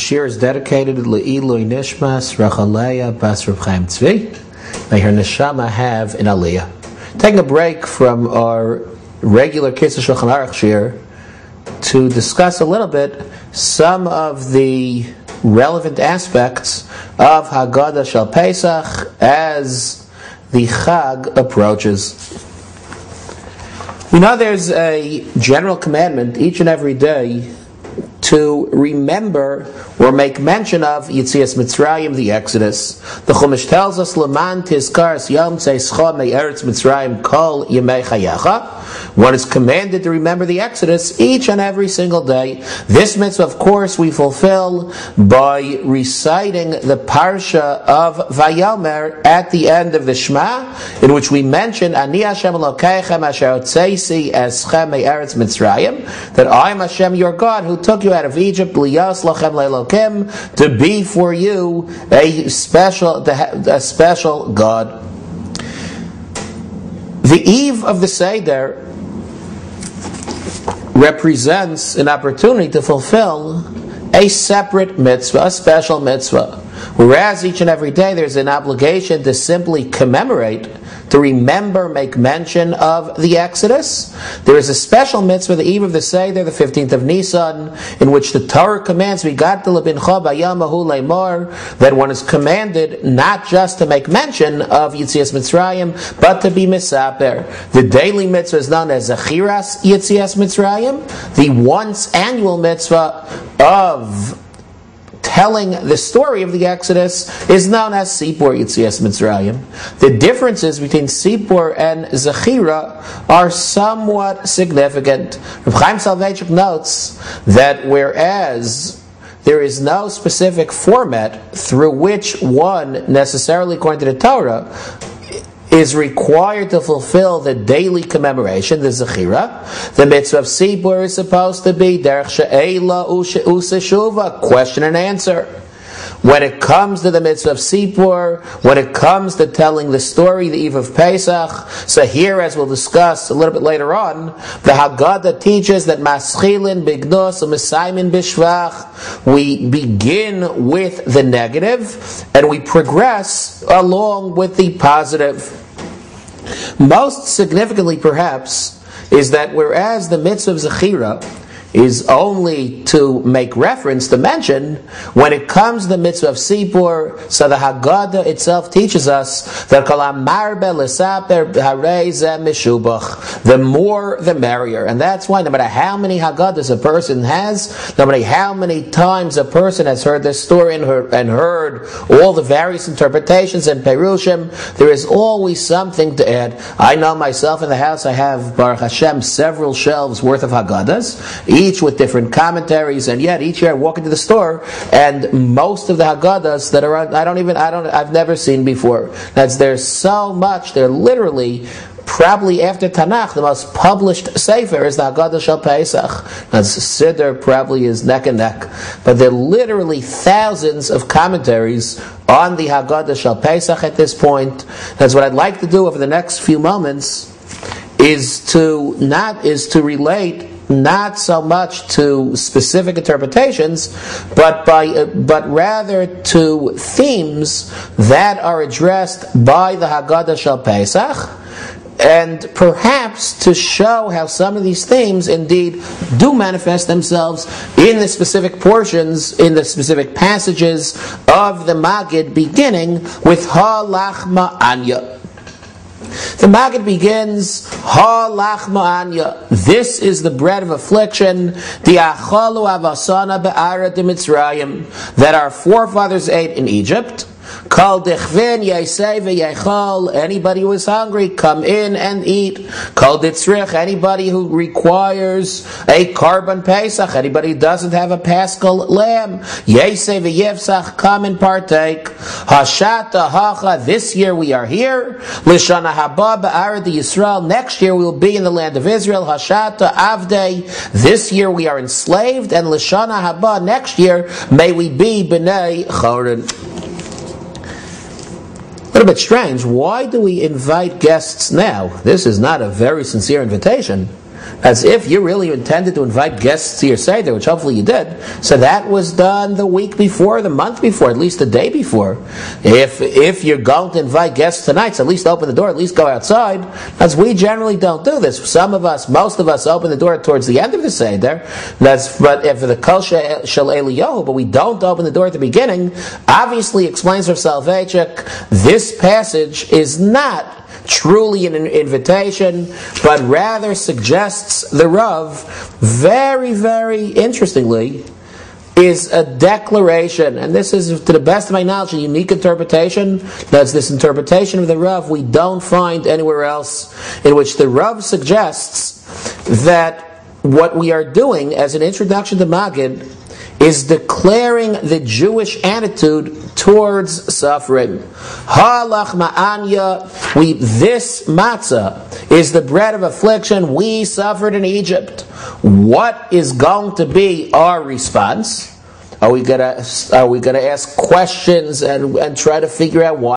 shiur is dedicated to Le'ilui Nishmas Rachaleya Bas Reb Chaim Tzvi. May her neshama have an aliyah. Taking a break from our regular Kitzur Shulchan Aruch shiur to discuss a little bit some of the relevant aspects of Hagadda Shel Pesach as the Chag approaches. We know there's a general commandment each and every day to remember or make mention of Yetzias Mitzrayim, the Exodus. The Chumash tells us, "Leman tizkar yom tzeischah me'eretz Mitzrayim kol yemei chayecha." One is commanded to remember the Exodus each and every single day. This mitzvah, of course, we fulfill by reciting the parsha of Vayomer at the end of the Shema, in which we mention, "Ani Hashem Elokeichem asher hotzeisi eschem me'eretz Mitzrayim," that I am Hashem your God who took you out of Egypt, liyos lochem le'elokim, to be for you a special God. The eve of the Seder represents an opportunity to fulfill a separate mitzvah, a special mitzvah. Whereas each and every day there's an obligation to simply commemorate, to remember, make mention of the Exodus, there is a special mitzvah, the eve of the Seder, the 15th of Nisan, in which the Torah commands, that one is commanded not just to make mention of Yetzias Mitzrayim, but to be misaper. The daily mitzvah is known as Zechiras Yetzias Mitzrayim, the once annual mitzvah of telling the story of the Exodus is known as Sipur Yetzias Mitzrayim. The differences between Sipur and Zechira are somewhat significant. Reb Chaim Soloveitchik notes that whereas there is no specific format through which one, necessarily according to the Torah, is required to fulfill the daily commemoration, the Zechira, the mitzvah of Sipur is supposed to be Derech She'ela U'Seshuva, question and answer. When it comes to the mitzvah of Sipur, when it comes to telling the story, the eve of Pesach, so here, as we'll discuss a little bit later on, the Hagadda teaches that Maschilin Bignos U'Mesaymin Bishvach, we begin with the negative and we progress along with the positive. Most significantly, perhaps, is that whereas the mitzvah of Zechira is only to make reference, to mention, when it comes to the mitzvah of Sipur, so the Hagadda itself teaches us that the more the merrier. And that's why no matter how many Hagaddas a person has, no matter how many times a person has heard this story and heard all the various interpretations and Perushim, there is always something to add. I know myself in the house, I have, Baruch Hashem, several shelves worth of Hagaddas, each with different commentaries, and yet each year I walk into the store and most of the Hagaddas that are I've never seen before. There's so much. They're literally, probably after Tanakh, the most published sefer is the Hagadda Shel Pesach. Siddur probably is neck and neck, but there are literally thousands of commentaries on the Hagadda Shel Pesach at this point. That's what I'd like to do over the next few moments is to relate not so much to specific interpretations, but rather to themes that are addressed by the Hagadda Shel Pesach, and perhaps to show how some of these themes indeed do manifest themselves in the specific portions, in the specific passages of the Maggid, beginning with Ha Lachma Anya. The Maggid begins, Ha Lachma Anya. This is the bread of affliction, Diachalu Avasana Be'ara de Mitzrayim, that our forefathers ate in Egypt. Kol Dechvin Yasei V'Yechal, anybody who is hungry, come in and eat. Kol Ditzrich, anybody who requires a Korban Pesach, anybody who doesn't have a Paschal lamb, Yasei V'Yevsach, come and partake. Hashata Hacha, this year we are here. Lishana Haba Be'ara de Yisrael, next year we will be in the land of Israel. Hashata Avdei, this year we are enslaved. And Lishana Haba, next year may we be B'nai Chorin. A little bit strange. Why do we invite guests now? This is not a very sincere invitation. as if you really intended to invite guests to your Seder, which hopefully you did. So that was done the week before, the month before, at least the day before. If you're going to invite guests tonight, so at least open the door, at least go outside. As we generally don't do this. Some of us, most of us, open the door towards the end of the Seder. But if the Kol Shel Eliyahu, but we don't open the door at the beginning, obviously explains Rav Soloveitchik, this passage is not truly an invitation, but rather suggests the Rav, very, very interestingly, is a declaration, and this is, to the best of my knowledge, a unique interpretation. That's this interpretation of the Rav we don't find anywhere else, in which the Rav suggests that what we are doing as an introduction to Magid is declaring the Jewish attitude towards suffering. Halach ma'anya, this matzah is the bread of affliction we suffered in Egypt. What is going to be our response? Are we gonna ask questions and try to figure out why?